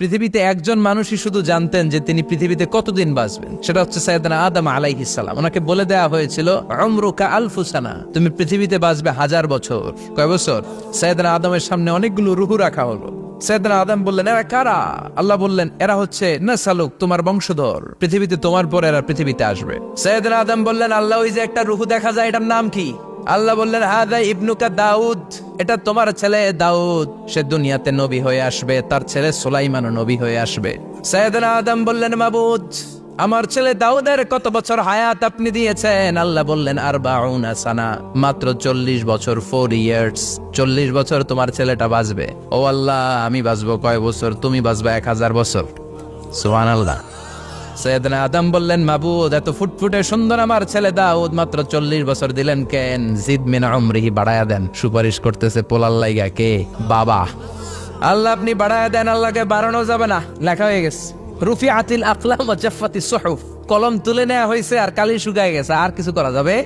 পৃথিবীতে একজন মানুষই শুধু জানতেন যে তিনি পৃথিবীতে কতদিন বাঁচবেন, সেটা হচ্ছে সাইয়েদনা আদম আলাইহিস সালাম। ওনাকে বলে দেয়া হয়েছিল উমরুকা আলফু সানা, তুমি পৃথিবীতে বাঁচবে 1000 বছর। কয় বছর? সাইয়েদনা আদমের সামনে অনেকগুলো রূহ রাখা হলো। সাইয়েদনা আদম বললেন, এরা কারা? আল্লাহ বললেন, এরা হচ্ছে নাসালুক, তোমার বংশধর, পৃথিবীতে তোমার পর এরা পৃথিবীতে আসবে। সাইয়েদনা আদম বললেন, আল্লাহ ওই যে একটা রূহ দেখা যায়, এটার নাম কি? আল্লাহ বললেন, হাদা ইবনুকা দাউদ, এটা তোমার ছেলে দাউদ, সে দুনিয়াতে নবী হয়ে আসবে, তার ছেলে সুলাইমানও নবী হয়ে আসবে। সাইয়েদনা আদম বললেন, মাবুদ, আমার ছেলে দাউদের কত বছর হায়াত আপনি দিয়েছেন? আল্লাহ বললেন, 40 সানা, মাত্র 40 বছর, 4 ইয়ার্স। 40 বছর তোমার ছেলেটা বাঁচবে। ও আল্লাহ, আমি বাঁচবো কয় বছর? তুমি বাঁচবে 1000 বছর। সুবহানাল্লাহ। সাইয়েদনা আদম বললেন, মাবুদ, এত ফুটফুটে সুন্দর আমার ছেলে দাউদ, মাত্র 40 বছর দিলেন কেন? জিদ মিন উমরিহি, বাড়ায়া দেন। সুপারিশ করতেছে পোলার লাইগা কে? বাবা। আল্লাহ, আপনি বাড়ায়া দেন। আল্লাহকে বাড়ানো যাবে না, লেখা হয়ে গেছে। রুফিআতিল আকলাম ওয়া জাফফাতিস সুহুফ, কলম তুলে নেওয়া হয়েছে আর কালি শুকায় গেছে, আর কিছু করা যাবে?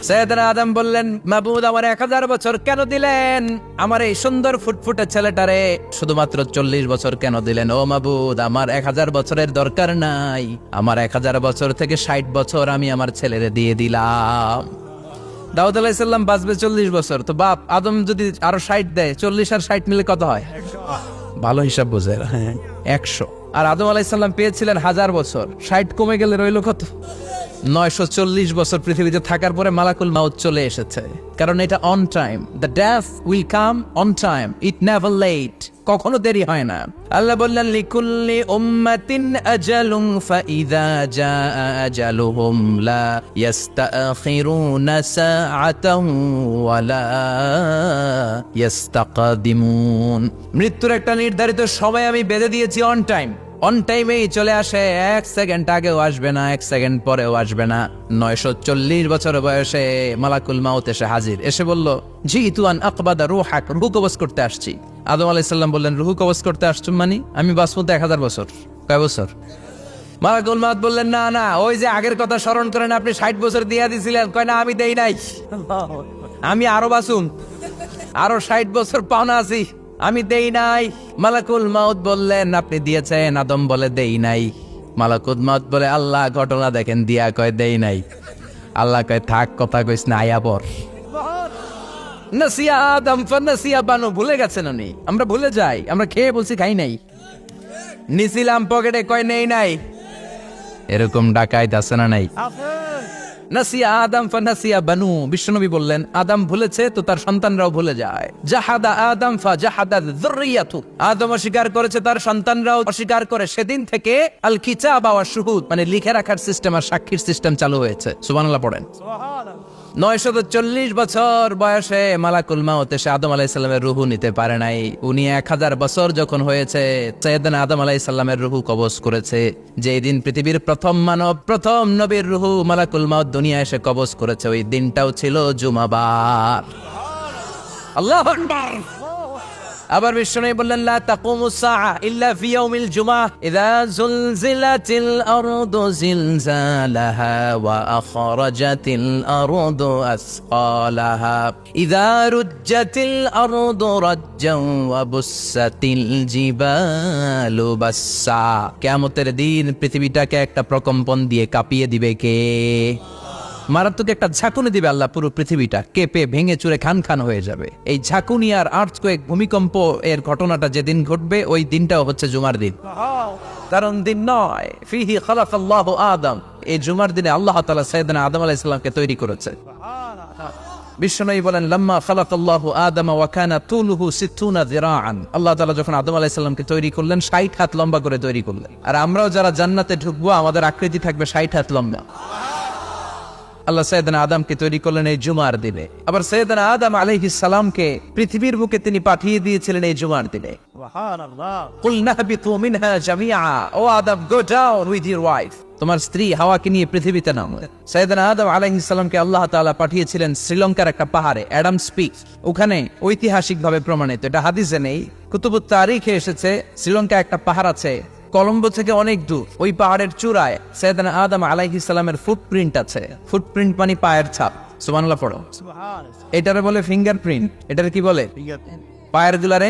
সাইয়েদনা আদম বললেন, মাবুদ, আমার 1000 বছর কেন দিলেন? আমার এই সুন্দর ফুটফুটে ছেলেটারে শুধুমাত্র 40 বছর কেন দিলেন? ও মাবুদ, আমার 1000 বছরের দরকার নাই, আমার 1000 বছর থেকে 60 বছর আমি আমার ছেলেরে দিয়ে দিলাম। দাউদ আলাইহিস সালাম বাঁচবে 40 বছর, তো বাপ আদম যদি আরো 60 দেয়, 40 আর 60 মিলে কত হয়? ভালো হিসাব বোঝে, হ্যাঁ, 100। আর আদম আলাইহিস সালাম পেয়েছিলেন 1000 বছর, 60 কমে গেলে রইল কত? 940 বছর পৃথিবীতে থাকার পরে মালাকুল মাউত চলে এসেছে, কারণ এটা on time. The death will come on time, it never late, কখনো দেরি হয় না। আল্লাহ বললেন, লিকুল্লি উম্মাতিন আজালুন ফাইযা জাআ আজালুহুম লা ইস্তাখিরুনা সাআতান ওয়া লা ইস্তাকদিমুন। মৃত্যুর একটা নির্ধারিত সময় আমি বেঁধে দিয়েছি, অন টাইম। অন টাইমেই চলে আসে, 1 সেকেন্ড আগেও আসবে না, 1 সেকেন্ড পরেও আসবে না। 940 বছর বয়সে মালাকুল মাউত এসে হাজির, এসে বলল, জিতু আন আকবাদা রূহাক, রূহ কবজ করতে আসছি। আদম আলাইহিস সালাম বললেন, রূহ কবজ করতে আসছো মানে? আমি বাঁচবো তো 1000 বছর। কয় বছর? মালাকুল মাউত বললেন, না না, ওই যে আগের কথা স্মরণ করেন, আপনি 60 বছর দিয়া দিছিলেন। কয় না, আমি দেই নাই, আমি আরো বাঁচুম, আরো 60 বছর পাওনা আছি, আমি দেই নাই। মালাকুল মাউত বললেন, আপনি দিয়েছেন? আদম বলে, দেই নাই। মালাকুল মাউত বলে, আল্লাহ, ঘটনা দেখেন। দিয়া কয়, দেই নাই। আল্লাহ কয়, থাক, কথা কইস না, আয়া পর। নাসিয়া আদম ফানাসিয়া বানু, ভুলে গেছেন উনি। আমরা ভুলে যাই, আমরা খেয়ে বলছি খাই নাই, নিছিলাম পকেটে, কয় নেই নাই। এরকম ডাকাইত আছে না নাই? নাসিয়া আদম ফানাসিয়া বানু, বিশ্বনবী বললেন, আদম ভুলেছে তো তার সন্তানরাও ভুলে যায়। জাহাদা আদম ফাজাহাদাত যুররিয়াতু, আদম অস্বীকার করেছে, তার সন্তানরাও অস্বীকার করে। সেদিন থেকে আল কিতাব ওয়া শুহুদ, মানে লিখে রাখার সিস্টেম আর সাক্ষীর সিস্টেম চালু হয়েছে। সুবহানাল্লাহ পড়েন। 940 বছর বয়সে মালাকুল মাউত এসে আদম আলাইহিস সালামের রূহ নিতে পারে নাই। উনি 1000 বছর যখন হয়েছে, সাইয়েদনা আদম আলাইহিস সালামের রূহ কবজ করেছে। যেই দিন পৃথিবীর প্রথম মানব, প্রথম নবীর রূহ মালাকুল মাউত দুনিয়া এসে কবজ করেছে, ওই দিনটাও ছিল জুমাবার। আল্লাহু আকবার। আবার বিশ্বনবী বললেন, লা তাকুমুস সাআ ইল্লা ফি ইয়াউমিল জুমআহ, ইযা যুলজিলাতিল আরদু জিলজালাহা ওয়া আখরাজাতিল আরদু আসকালাহা, ইযা রুজ্জাতিল আরদু রাজ্জান ওয়া বুসাতিল জিবালু বাসসা। কিয়ামতের দিন পৃথিবীটাকে একটা প্রকম্পন দিয়ে কাঁপিয়ে দিবে কে? মারাত্মক একটা ঝাঁকুনি দিবে আল্লাহ, পুরো পৃথিবীটা কেঁপে ভেঙে চুরে খান খান হয়ে যাবে। এই ঝাঁকুনি আর আর্থকোয়েক, ভূমিকম্প এর ঘটনাটা যেদিন ঘটবে, ওই দিনটাও হচ্ছে জুমার দিন। কারণ দিন নয়, ফিহি খালাকাল্লাহু আদম, এই জুমার দিনে আল্লাহ তাআলা সাইয়েদনা আদম আলাইহিস সালামকে তৈরি করেছে। বিশ্বনবী বলেন, লাম্মা খালাকাল্লাহু আদম ওয়া কানা তুলুহু 60 যিরাআন, আল্লাহ তাআলা যখন আদম আলাইহিস সালামকে তৈরি করলেন, 60 হাত লম্বা করে তৈরি করলেন। আর আমরাও যারা জান্নাতে ঢুকবো, আমাদের আকৃতি থাকবে 60 হাত লম্বা। আল্লাহ সাইয়েদনা আদমকে তৈরি করলেন এই জুমার দিনে। আবার সাইয়েদনা আদম আলাইহিস সালামকে পৃথিবীর বুকে তিনি পাঠিয়ে দিয়েছিলেন এই জুমার দিনে। সুবহানাল্লাহ। কুলনা হাবিতু মিনহা জামিআ, ও Adam, go down with your wife, তোমার স্ত্রী হাওয়াকে নিয়ে পৃথিবীতে নামো। সাইয়েদনা আদম আলাইহিস সালামকে আল্লাহ তাআলা পাঠিয়েছিলেন শ্রীলঙ্কার একটা পাহাড়ে, অ্যাডামস পিক। ওখানে ঐতিহাসিকভাবে প্রমাণিত, এটা হাদিসে নেই, কুতুবুত তারিখে এসেছে। শ্রীলঙ্কা একটা পাহাড় আছে, কলম্বো থেকে অনেক দূর। ওই পাহাড়ের চূড়ায় সাইয়েদনা আদম আলাইহিস সালামের ফুটপ্রিন্ট আছে। ফুটপ্রিন্ট মানে পায়ের ছাপ। সুবহানাল্লাহ পড়ো। এটারে বলে ফিঙ্গারপ্রিন্ট। এটারে কি বলে? পায়ের গুলারে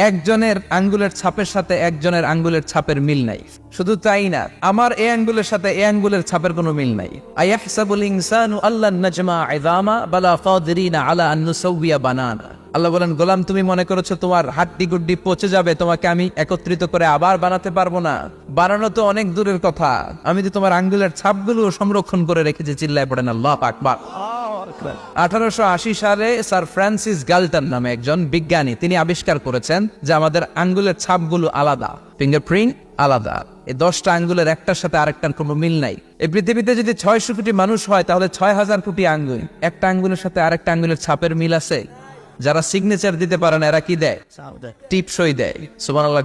একজনের আঙ্গুলের ছাপের সাথে একজনের আঙ্গুলের ছাপের মিল নাই। শুধু তাই না, আমার এই আঙ্গুলের সাথে এই আঙ্গুলের ছাপের কোনো মিল নাই। আয়াহসাবুল ইনসানু আল্লান নাজমা ইযামা বালা কাদিরিনা আলা আন নুসাউইয়া বানানা। আল্লাহ বলেন, গোলাম তুমি মনে করেছো তোমার হাড্ডি গুড্ডি পচে যাবে, তোমাকে আমি একত্রিত করে আবার বানাতে পারবো না? বানানো তো অনেক দূরের কথা, আমি তো তোমার আঙ্গুলের ছাপগুলো সংরক্ষণ করে রেখেছি। চিল্লায় পড়েন আল্লাহু আকবার। 1880 সালে স্যার ফ্রান্সিস গাল্টন নামে একজন বিজ্ঞানী, তিনি আবিষ্কার করেছেন যে আমাদের আঙ্গুলের ছাপগুলো আলাদা, ফিঙ্গারপ্রিন্ট আলাদা। এই 10টা আঙ্গুলের একটার সাথে আরেকটার কোনো মিল নাই। এই পৃথিবীতে যদি 600 কোটি মানুষ হয় তাহলে 6000 কোটি আঙ্গুল, একটা আঙ্গুলের সাথে আরেকটা আঙ্গুলের ছাপের মিল আছে? যারা সিগনেচার দিতে পারে না এরা কি দেয়? টিপসই দেয়। সুবহানাল্লাহ।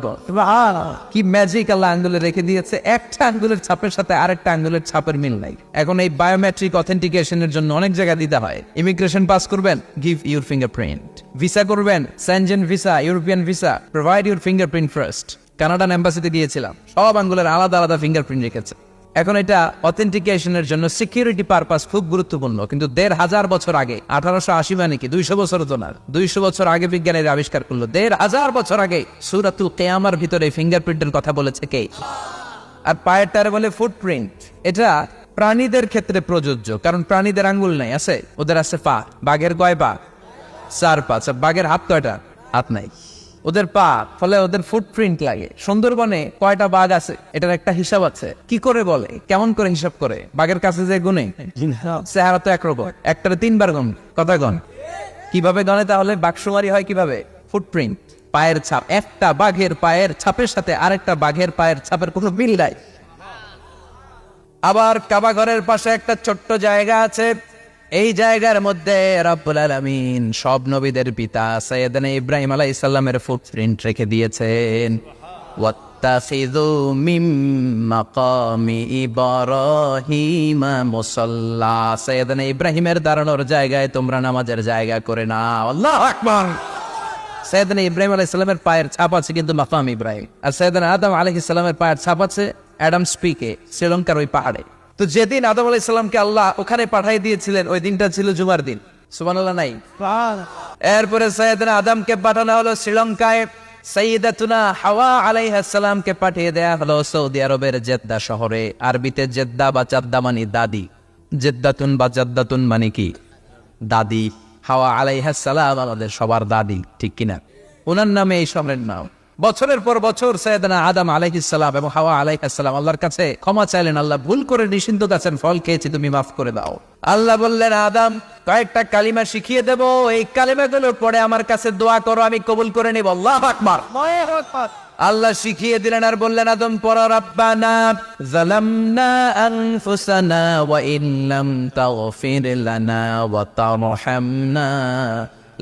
কি ম্যাজিক আল্লাহ আঙ্গুলে রেখে দিয়েছে, একটা আঙ্গুলের ছাপের সাথে আরেকটা আঙ্গুলের ছাপের মিল নাই। এখন এই বায়োমেট্রিক অথেন্টিকেশনের জন্য অনেক জায়গায় দিতে হয়। ইমিগ্রেশন পাস করবেন, গিভ ইউর ফিঙ্গারপ্রিন্ট। ভিসা করবেন, Schengen visa, European visa, provide your fingerprint first. Canadian এম্বাসিতে গিয়েছিলাম, সব আঙ্গুলের আলাদা আলাদা ফিঙ্গারপ্রিন্ট রেখেছে। এখন এটা অথেন্টিকেশনের জন্য সিকিউরিটি পারপাস খুব গুরুত্বপূর্ণ, কিন্তু 1500 বছর আগে, 1880 মানে কি 200 বছর তো না, 200 বছর আগে বিজ্ঞানীরা আবিষ্কার করলো। 1500 বছর আগে সূরাতুল কিয়ামার ভিতরে ফিঙ্গারপ্রিন্টের কথা বলেছে কে? আর পায়েরটারে বলে ফুটপ্রিন্ট। এটা প্রাণীদের ক্ষেত্রে প্রযোজ্য, কারণ প্রাণীদের আঙ্গুল নাই, আছে? ওদের আছে পা। বাঘের কয় পা? 4 পা। বাঘের হাত কয়টা? হাত নাই, ওদের পা, ফলে ওদের ফুটপ্রিন্ট লাগে। সুন্দরবনে কয়টা বাঘ আছে এটার একটা হিসাব আছে। কি করে বলে, কেমন করে হিসাব করে? বাঘের কাছে যে গুনে, চেহারা তো একরকম, একটারে 3 বার গুণ। কথা গণ কিভাবে গণে তাহলে? বাঘসুমারি হয় কিভাবে? ফুটপ্রিন্ট, পায়ের ছাপ। একটা বাঘের পায়ের ছাপের সাথে আরেকটা বাঘের পায়ের ছাপের কোনো মিল নাই। আবার কাবা ঘরের পাশে একটা ছোট্ট জায়গা আছে, এই জায়গার মধ্যে রব্বুল আলামিন সব নবীদের পিতা সাইয়েদনা ইব্রাহিম আলাইহিস সালামের ফুটপ্রিন্ট রেখে দিয়েছেন। ওয়াত্তাখিযু মিম মাকামি ইব্রাহিম মুসাল্লা। সাইয়েদনা ইব্রাহিমের দাঁড়ানোর জায়গায় তোমরা নামাজের জায়গা করে নাও। আল্লাহু আকবার। সাইয়েদনা ইব্রাহিম আলাইহিস সালামের পায়ের ছাপ আছে কিন্তু মাকাম ইব্রাহিম, আর সাইয়েদনা আদম আলাইহিস সালামের পায়ের ছাপ আছে অ্যাডামস পিকে, শ্রীলঙ্কার ওই পাহাড়ে। তো যেদিন আদম আলাইহিস সালামকে আল্লাহ ওখানে পাঠিয়ে দিয়েছিলেন, ওই দিনটা ছিল জুমার দিন। সুবহানাল্লাহ নাই? এরপরে সাইয়েদনা আদমকে পাঠানো হলো শ্রীলঙ্কায়, সাইয়্যিদাতুনা হাওয়া আলাইহিস সালামকে পাঠিয়ে দেয়া হলো সৌদি আরবের জেদ্দা শহরে। আরবিতে জেদ্দা বা জাদ্দা মানে দাদি, জেদ্দাতুন বা জাদ্দাতুন মানে কি? দাদি। হাওয়া আলাইহিস সালাম আমাদের সবার দাদি, ঠিক কিনা? ওনার নামে এই শহরের নাম। বছরের পর বছর সাইয়েদনা আদম আলাইহিস সালাম এবং হাওয়া আলাইহিস সালাম আল্লাহর কাছে ক্ষমা চাইলেন, আল্লাহ ভুল করে নিষিদ্ধ গাছের ফল খেয়েছি, তুমি মাফ করে দাও। আল্লাহ বললেন, আদম কয়েকটা কালিমা শিখিয়ে দেব, এই কালিমাগুলোর পরে আমার কাছে দোয়া করো, আমি কবুল করে নিব। আল্লাহু আকবার। আল্লাহ শিখিয়ে দিলেন আর বললেন, আদম পড়ো, রাব্বানা যালামনা আনফুসানা ওয়া ইন লাম তাগফির লানা ওয়া তারহামনা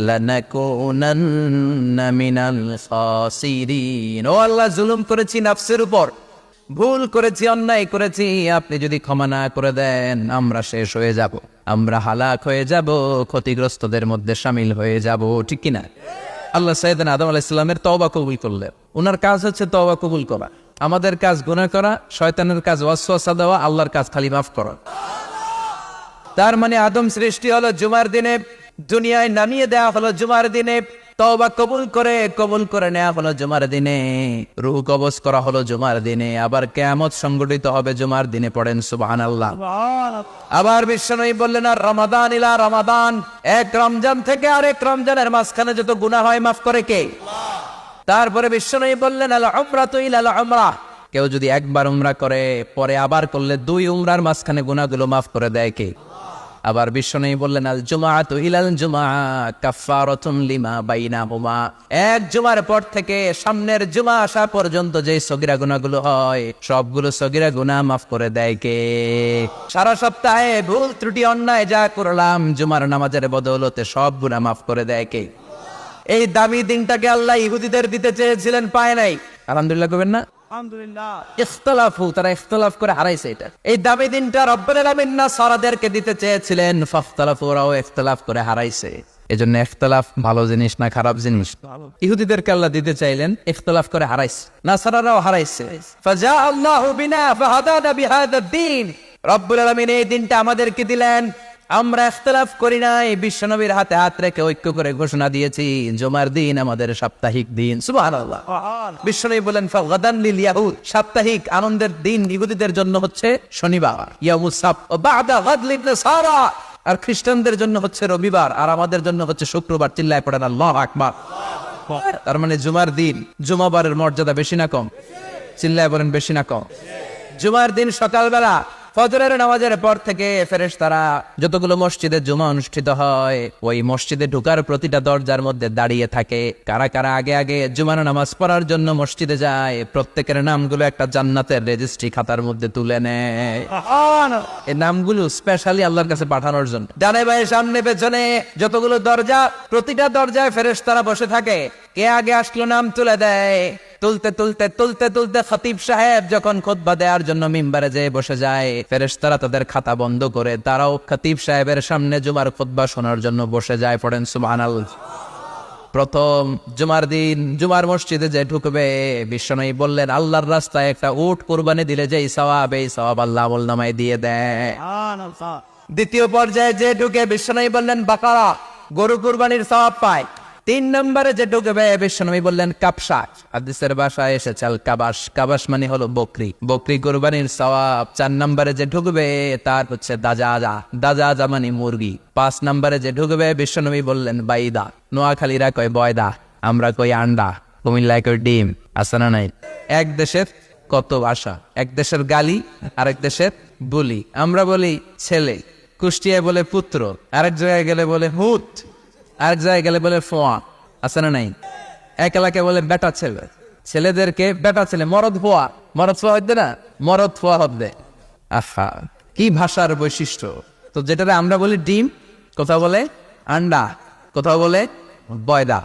লানাকুনান্না মিনাল খাসিরিন। ও আল্লাহ, জুলুম করেছি নাফসের উপর, ভুল করেছি, অন্যায় করেছি, আপনি যদি ক্ষমা না করে দেন আমরা শেষ হয়ে যাব, আমরা হালাক হয়ে যাব, ক্ষতিগ্রস্তদের মধ্যে শামিল হয়ে যাব, ঠিক কিনা? আল্লাহ সাইয়েদনা আদম আলাইহিস সালামের তওবা কবুল করলেন। ওনার কাজ হচ্ছে তওবা কবুল করা। আমাদের কাজ গুনাহ করা, শয়তানের কাজ ওয়াসওয়াসা দেওয়া, আল্লাহর কাজ খালি মাফ করা। তার মানে আদম সৃষ্টি হলো জুমার দিনে, দুনিয়ায় নামিয়ে দেওয়া হলো জুমার দিনে, তওবা কবুল করে নেওয়া হলো জুমার দিনে, রূহ কবজ করা হলো জুমার দিনে, আবার কিয়ামত সংগঠিত হবে জুমার দিনে। পড়েন সুবহানাল্লাহ। আবার বিশ্বনবী বললেন, আর রমাদান ইলা রমাদান, এক রমজান থেকে আরেক রমজানের মাঝখানে যত গুনাহ হয় মাফ করে কে? তারপরে বিশ্বনবী বললেন, আল উমরাতু ইলা আল উমরাহ, কেউ যদি একবার উমরা করে পরে আবার করলে 2 উমরার মাঝখানে গুনাহগুলো মাফ করে দেয় কে? আবার বিশ্বনবী বললেন, আল জুমআতু ইলাল জুমআ কাফফারাতুন লিমা বাইনাহুমা, এক জুমার পর থেকে সামনের জুমা আসা পর্যন্ত যে সগীরা গুনাহগুলো হয় সবগুলো সগীরা গুনাহ মাফ করে দেয় কে? সারা সপ্তাহে ভুল ত্রুটি অন্যায় যা করলাম জুমার নামাজের বদৌলতে সব গুনাহ মাফ করে দেয় কে? এই দামি দিনটাকে আল্লাহ ইহুদিদের দিতে চেয়েছিলেন, পায় নাই। আলহামদুলিল্লাহ করবেন না? তারা ইখতিলাফ করে হারাইছে এটা। এই দামি দিনটা রব্বুল আলামিন নাসারাদেরকে দিতে চেয়েছিলেন, ফাখতালাফু, ওরাও ইখতিলাফ করে হারাইছে। এজন্য ইখতিলাফ ভালো জিনিস না খারাপ জিনিস? ইহুদিদেরকে আল্লাহ দিতে চাইলেন, ইখতিলাফ করে হারাইছে, নাসারারাও হারাইছে। ফাজা আল্লাহু বিনা ফাহাদানা বিহাদা দ্বীন, রব্বুল আলামিন এই দিনটা আমাদেরকে দিলেন, আমরা ইখতিলাফ করি নাই, বিশ্বনবীর হাতে হাত রেখে ঐক্য করে ঘোষণা দিয়েছি জুমার দিন আমাদের সাপ্তাহিক দিন। সুবহানাল্লাহ। বিশ্বনবী বলেন ফাগাদান লিল ইয়াহুদ, সাপ্তাহিক আনন্দের দিন ইহুদিদের জন্য হচ্ছে শনিবার, ইয়াউমুস সাbt, ওয়া বা'দা গাদ লিন নাসারা, আর খ্রিস্টানদের জন্য হচ্ছে রবিবার, আর আমাদের জন্য হচ্ছে শুক্রবার। চিল্লায় পড়েন আল্লাহু আকবার। তার মানে জুমার দিন, জুমাবারের মর্যাদা বেশি না কম? চিল্লায় বলেন বেশি না কম? জুমার দিন সকালবেলা ফজরের নামাজের পর থেকে ফেরেশতারা যতগুলো মসজিদে জুমা অনুষ্ঠিত হয় ওই মসজিদে ঢোকার প্রতিটা দরজার মধ্যে দাঁড়িয়ে থাকে। কারা কারা আগে আগে জুমার নামাজ পড়ার জন্য মসজিদে যায়, প্রত্যেকের নামগুলো একটা জান্নাতের রেজিস্ট্রি খাতার মধ্যে তুলে নেয়। এই নামগুলো স্পেশালি আল্লাহর কাছে পাঠানোর জন্য। ডানে বায়ে সামনে পেছনে যতগুলো দরজা, প্রতিটা দরজায় ফেরেশতারা বসে থাকে। কে আগে আসলো নাম তুলে দেয়। তুলতে তুলতে তুলতে তুলতে খতিব সাহেব যখন খুতবা দেওয়ার জন্য মিম্বারে যেয়ে বসে যায়, ফেরেশতারা তাদের খাতা বন্ধ করে তারাও খতিব সাহেবের সামনে জুমার খুতবা শোনার জন্য বসে যায়। পড়েন সুবহানাল্লাহ। প্রথম জুমার দিন জুমার মসজিদে যে ঢুকবে, বিশ্বনবী বললেন আল্লাহর রাস্তায় একটা উট কুরবানি দিলে যেই সওয়াব, এই সওয়াব আল্লাহ আমলনামায় দিয়ে দেয়। দ্বিতীয় পর্যায়ে যে ঢুকে, বিশ্বনবী বললেন বাকারা, গরু কুরবানির সওয়াব পায়। 3 নম্বরে যে ঢুকবে, বিশ্বনবী বললেন কাবশা, হাদিসের ভাষায় এসেছে আল কাবাস, কাবাস মানে হলো বকরি, বকরি কুরবানির সওয়াব। 4 নম্বরে যে ঢুকবে তার হচ্ছে দাজাজা, দাজাজা মানে মুরগি। 5 নম্বরে যে ঢুকবে, বিশ্বনবী বললেন বাইদা, নোয়াখালীরা কয় বয়দা, আমরা কই আন্ডা, কুমিল্লায় কই ডিম। আছে না নাই? এক দেশের কত ভাষা, এক দেশের গালি আরেক দেশের বলি। আমরা বলি ছেলে, কুষ্টিয়ায় বলে পুত্র, আরেক জায়গায় গেলে বলে হুত, আরেক জায়গায় গেলে বলে ফোয়া। আছে না নাই? এক এলাকায় বলে বেটা ছেলে, ছেলেদেরকে বেটা ছেলে, মরদ ফোয়া, মরদ ফোয়া হইতে না, মরদ ফোয়া হবে। আহা, কি ভাষার বৈশিষ্ট্য। তো যেটারে আমরা বলি ডিম, কোথাও বলে আন্ডা, কোথাও বলে বয়দা।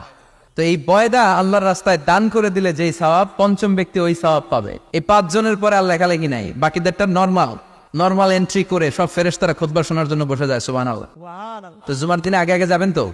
তো এই বয়দা আল্লাহর রাস্তায় দান করে দিলে যেই সওয়াব, পঞ্চম ব্যক্তি ওই সওয়াব পাবে। এই 5 জনের পরে আর লেখালেখি নাই, বাকিদেরটা নরমাল এন্ট্রি করে সব ফেরেশতারা খুতবা শোনার জন্য বসে যায়। সুবহানাল্লাহ। তো জুমার দিনে আগে আগে যাবেন তো?